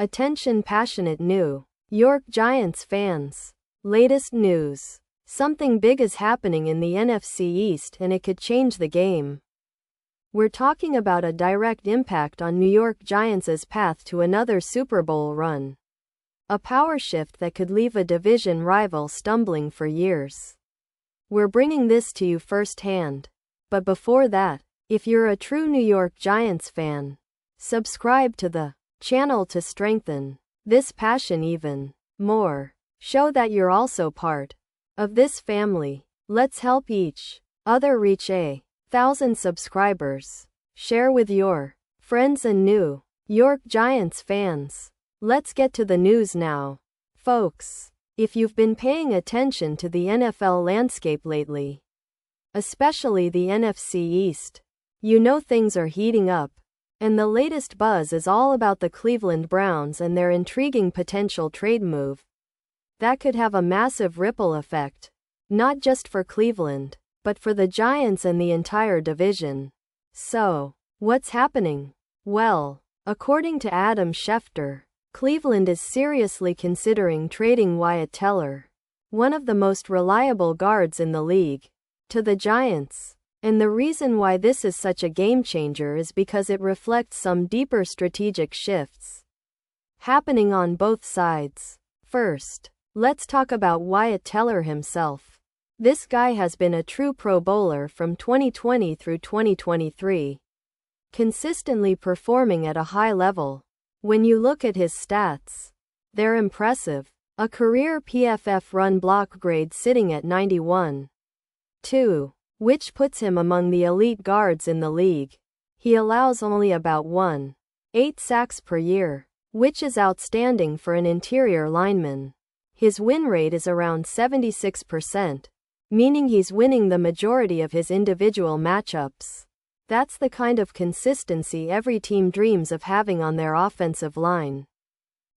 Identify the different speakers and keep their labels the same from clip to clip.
Speaker 1: Attention passionate New York Giants fans. Latest news. Something big is happening in the NFC East and it could change the game. We're talking about a direct impact on New York Giants' path to another Super Bowl run. A power shift that could leave a division rival stumbling for years. We're bringing this to you firsthand. But before that, if you're a true New York Giants fan, subscribe to the channel to strengthen this passion even more. Show that you're also part of this family. Let's help each other reach 1,000 subscribers. Share with your friends and New York Giants fans. Let's get to the news now. Folks, if you've been paying attention to the NFL landscape lately, especially the NFC East, you know things are heating up. And the latest buzz is all about the Cleveland Browns and their intriguing potential trade move that could have a massive ripple effect, not just for Cleveland, but for the Giants and the entire division. So, what's happening? Well, according to Adam Schefter, Cleveland is seriously considering trading Wyatt Teller, one of the most reliable guards in the league, to the Giants. And the reason why this is such a game changer is because it reflects some deeper strategic shifts happening on both sides. First, let's talk about Wyatt Teller himself. This guy has been a true Pro Bowler from 2020 through 2023, consistently performing at a high level. When you look at his stats, they're impressive. A career PFF run block grade sitting at 91.2. which puts him among the elite guards in the league. He allows only about 1.8 sacks per year, which is outstanding for an interior lineman. His win rate is around 76%, meaning he's winning the majority of his individual matchups. That's the kind of consistency every team dreams of having on their offensive line.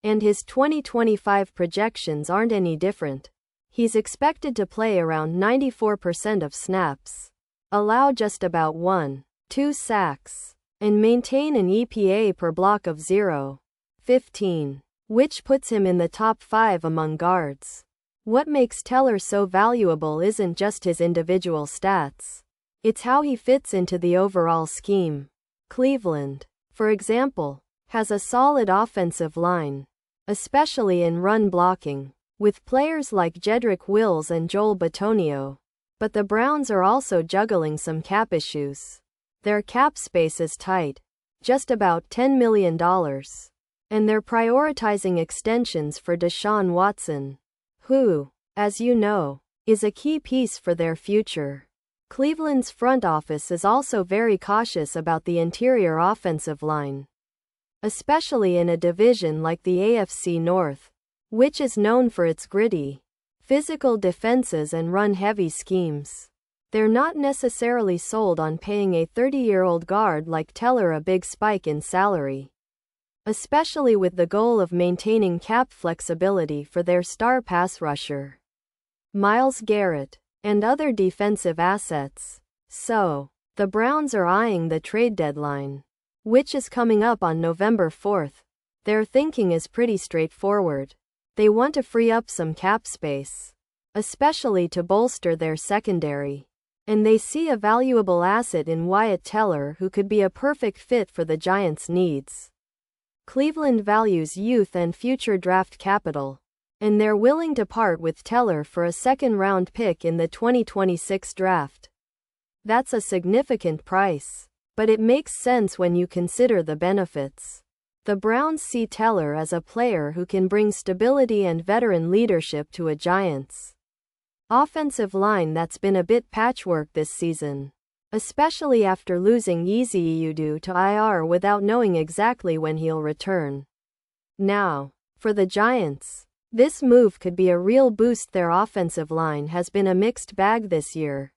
Speaker 1: And his 2025 projections aren't any different. He's expected to play around 94% of snaps, allow just about 1.2 sacks, and maintain an EPA per block of 0.15, which puts him in the top 5 among guards. What makes Teller so valuable isn't just his individual stats. It's how he fits into the overall scheme. Cleveland, for example, has a solid offensive line, especially in run blocking, with players like Jedrick Wills and Joel Bitonio. But the Browns are also juggling some cap issues. Their cap space is tight, just about $10 million. And they're prioritizing extensions for Deshaun Watson, who, as you know, is a key piece for their future. Cleveland's front office is also very cautious about the interior offensive line, especially in a division like the AFC North, which is known for its gritty, physical defenses and run-heavy schemes. They're not necessarily sold on paying a 30-year-old guard like Teller a big spike in salary, especially with the goal of maintaining cap flexibility for their star pass rusher, Myles Garrett, and other defensive assets. So, the Browns are eyeing the trade deadline, which is coming up on November 4th. Their thinking is pretty straightforward. They want to free up some cap space, especially to bolster their secondary. And they see a valuable asset in Wyatt Teller who could be a perfect fit for the Giants' needs. Cleveland values youth and future draft capital, and they're willing to part with Teller for a second-round pick in the 2026 draft. That's a significant price, but it makes sense when you consider the benefits. The Browns see Teller as a player who can bring stability and veteran leadership to a Giants offensive line that's been a bit patchwork this season, especially after losing Ezeudu to IR without knowing exactly when he'll return. Now, for the Giants, this move could be a real boost. Their offensive line has been a mixed bag this year,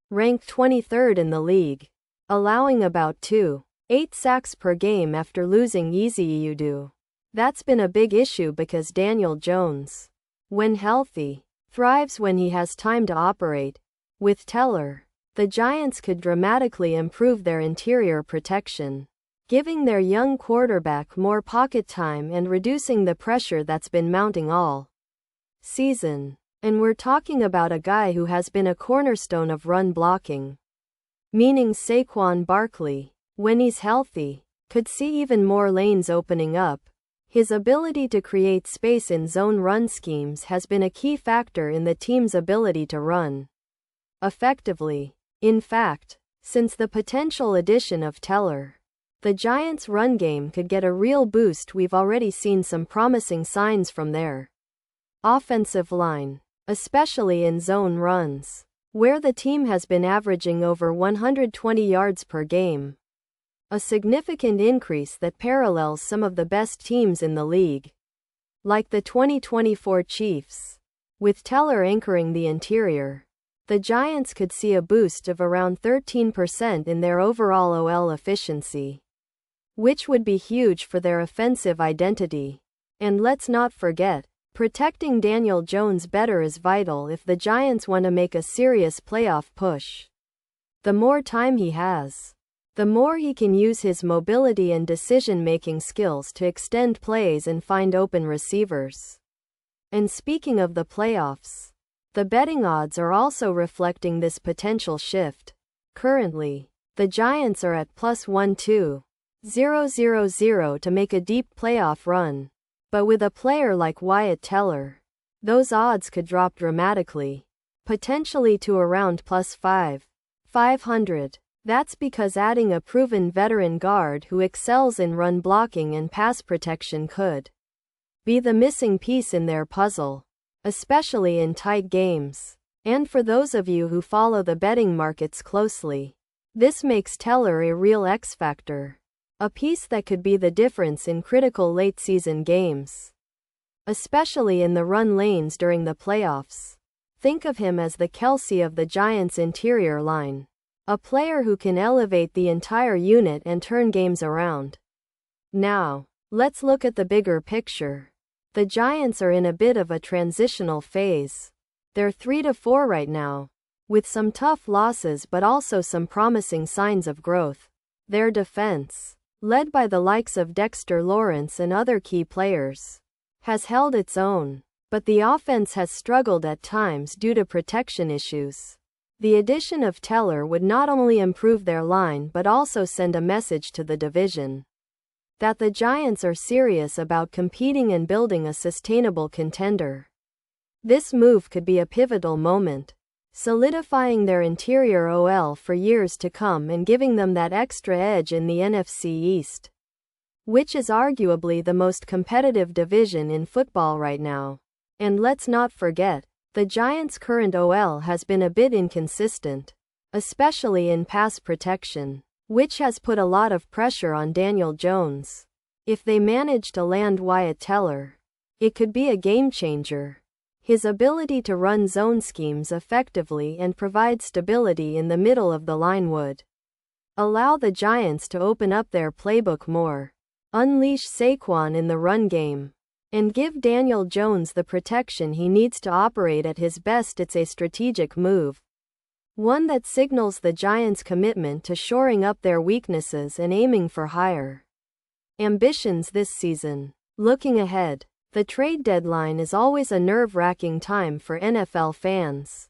Speaker 1: ranked 23rd in the league, allowing about 2.8 sacks per game after losing Ezeudu. That's been a big issue because Daniel Jones, when healthy, thrives when he has time to operate. With Teller, the Giants could dramatically improve their interior protection. giving their young quarterback more pocket time and reducing the pressure that's been mounting all season. And we're talking about a guy who has been a cornerstone of run blocking. Meaning Saquon Barkley, when he's healthy, could see even more lanes opening up. His ability to create space in zone run schemes has been a key factor in the team's ability to run effectively. In fact, since the potential addition of Teller, the Giants' run game could get a real boost. We've already seen some promising signs from their offensive line, especially in zone runs, where the team has been averaging over 120 yards per game. A significant increase that parallels some of the best teams in the league, like the 2024 Chiefs. With Teller anchoring the interior, the Giants could see a boost of around 13% in their overall OL efficiency, which would be huge for their offensive identity. And let's not forget, protecting Daniel Jones better is vital if the Giants want to make a serious playoff push. The more time he has, the more he can use his mobility and decision-making skills to extend plays and find open receivers. And speaking of the playoffs, the betting odds are also reflecting this potential shift. Currently, the Giants are at plus 1,200 to make a deep playoff run. But with a player like Wyatt Teller, those odds could drop dramatically, potentially to around plus 500. That's because adding a proven veteran guard who excels in run blocking and pass protection could be the missing piece in their puzzle, especially in tight games. And for those of you who follow the betting markets closely, this makes Teller a real X factor, a piece that could be the difference in critical late-season games, especially in the run lanes during the playoffs. Think of him as the Kelsey of the Giants' interior line, a player who can elevate the entire unit and turn games around. Now, let's look at the bigger picture. The Giants are in a bit of a transitional phase. They're 3-4 right now, with some tough losses but also some promising signs of growth. Their defense, led by the likes of Dexter Lawrence and other key players, has held its own, but the offense has struggled at times due to protection issues. The addition of Teller would not only improve their line but also send a message to the division that the Giants are serious about competing and building a sustainable contender. This move could be a pivotal moment, solidifying their interior OL for years to come and giving them that extra edge in the NFC East, which is arguably the most competitive division in football right now. And let's not forget, the Giants' current OL has been a bit inconsistent, especially in pass protection, which has put a lot of pressure on Daniel Jones. If they manage to land Wyatt Teller, it could be a game changer. His ability to run zone schemes effectively and provide stability in the middle of the line would allow the Giants to open up their playbook more, unleash Saquon in the run game, and give Daniel Jones the protection he needs to operate at his best. It's a strategic move, one that signals the Giants' commitment to shoring up their weaknesses and aiming for higher ambitions this season. Looking ahead, the trade deadline is always a nerve-wracking time for NFL fans,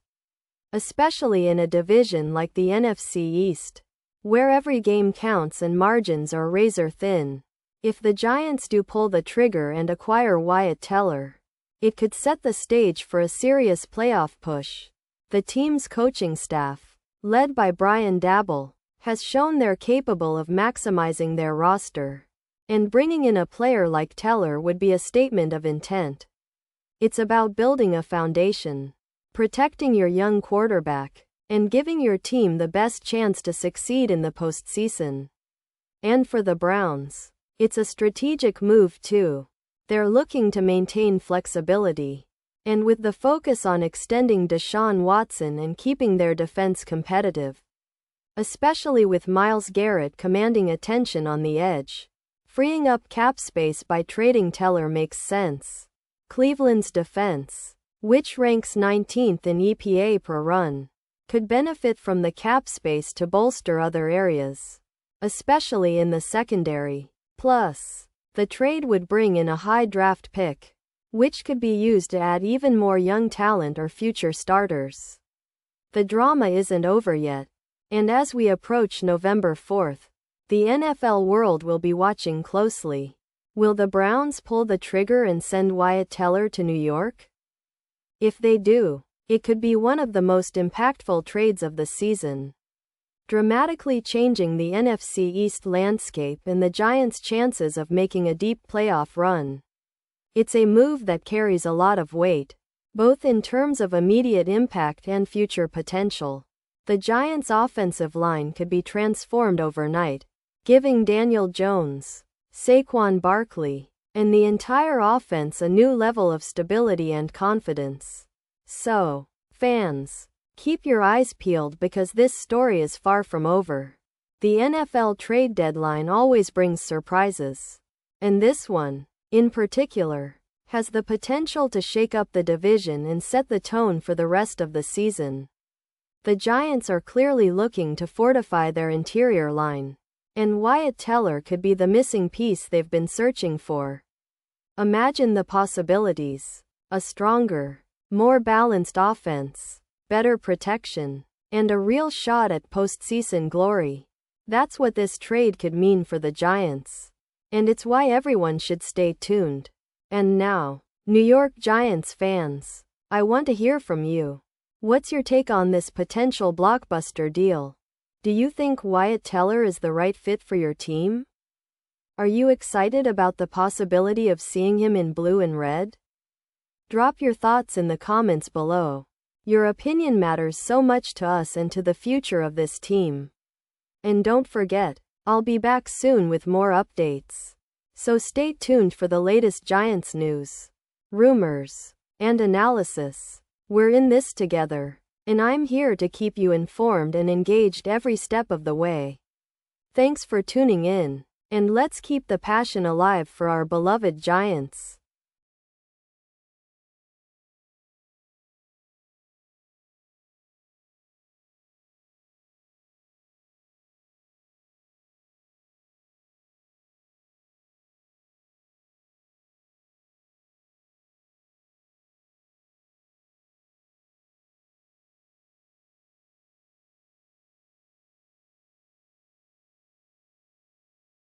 Speaker 1: especially in a division like the NFC East, where every game counts and margins are razor-thin. If the Giants do pull the trigger and acquire Wyatt Teller, it could set the stage for a serious playoff push. The team's coaching staff, led by Brian Daboll, has shown they're capable of maximizing their roster, and bringing in a player like Teller would be a statement of intent. It's about building a foundation, protecting your young quarterback, and giving your team the best chance to succeed in the postseason. And for the Browns, it's a strategic move too. They're looking to maintain flexibility, and with the focus on extending Deshaun Watson and keeping their defense competitive, especially with Myles Garrett commanding attention on the edge. Freeing up cap space by trading Teller makes sense. Cleveland's defense, which ranks 19th in EPA per run, could benefit from the cap space to bolster other areas. especially in the secondary. Plus, the trade would bring in a high draft pick, which could be used to add even more young talent or future starters. The drama isn't over yet, and as we approach November 4th, the NFL world will be watching closely. Will the Browns pull the trigger and send Wyatt Teller to New York? If they do, it could be one of the most impactful trades of the season, dramatically changing the NFC East landscape and the Giants' chances of making a deep playoff run. It's a move that carries a lot of weight, both in terms of immediate impact and future potential. The Giants' offensive line could be transformed overnight, giving Daniel Jones, Saquon Barkley, and the entire offense a new level of stability and confidence. So, fans, keep your eyes peeled because this story is far from over. The NFL trade deadline always brings surprises, and this one, in particular, has the potential to shake up the division and set the tone for the rest of the season. The Giants are clearly looking to fortify their interior line, and Wyatt Teller could be the missing piece they've been searching for. Imagine the possibilities: a stronger, more balanced offense, better protection, and a real shot at postseason glory. That's what this trade could mean for the Giants, and it's why everyone should stay tuned. And now, New York Giants fans, I want to hear from you. What's your take on this potential blockbuster deal? Do you think Wyatt Teller is the right fit for your team? Are you excited about the possibility of seeing him in blue and red? Drop your thoughts in the comments below. Your opinion matters so much to us and to the future of this team. And don't forget, I'll be back soon with more updates. So stay tuned for the latest Giants news, rumors, and analysis. We're in this together, and I'm here to keep you informed and engaged every step of the way. Thanks for tuning in, and let's keep the passion alive for our beloved Giants.